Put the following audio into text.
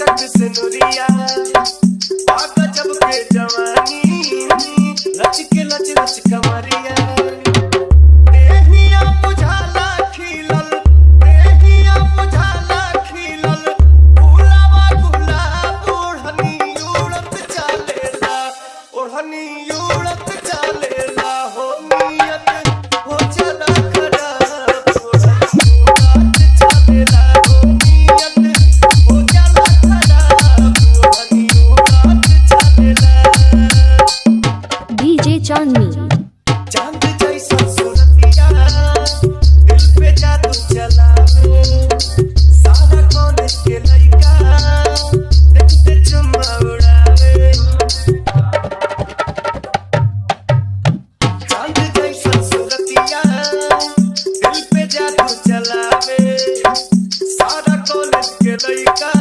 तक से नुरिया पाका जब के जवानी लच के लच लच कमरिया देहिया बुझाला खिलल देहिया बुझाला खिलल गुलाबा गुलाब ओढ़नी उड़त चलेला हो नियत हो चला खराब ओढ़नी उड़त चलेला हो नियत हो चला खराब ओढ़नी उड़त चलेला। डीजे चांदनी चांद जैसा सूरतिया दिल पे जादू चलावे सारा कॉलेज के लइका देखते चुम्मा उड़ावे चांद जैसा सूरतिया दिल पे जादू चलावे सारा कॉलेज के लइका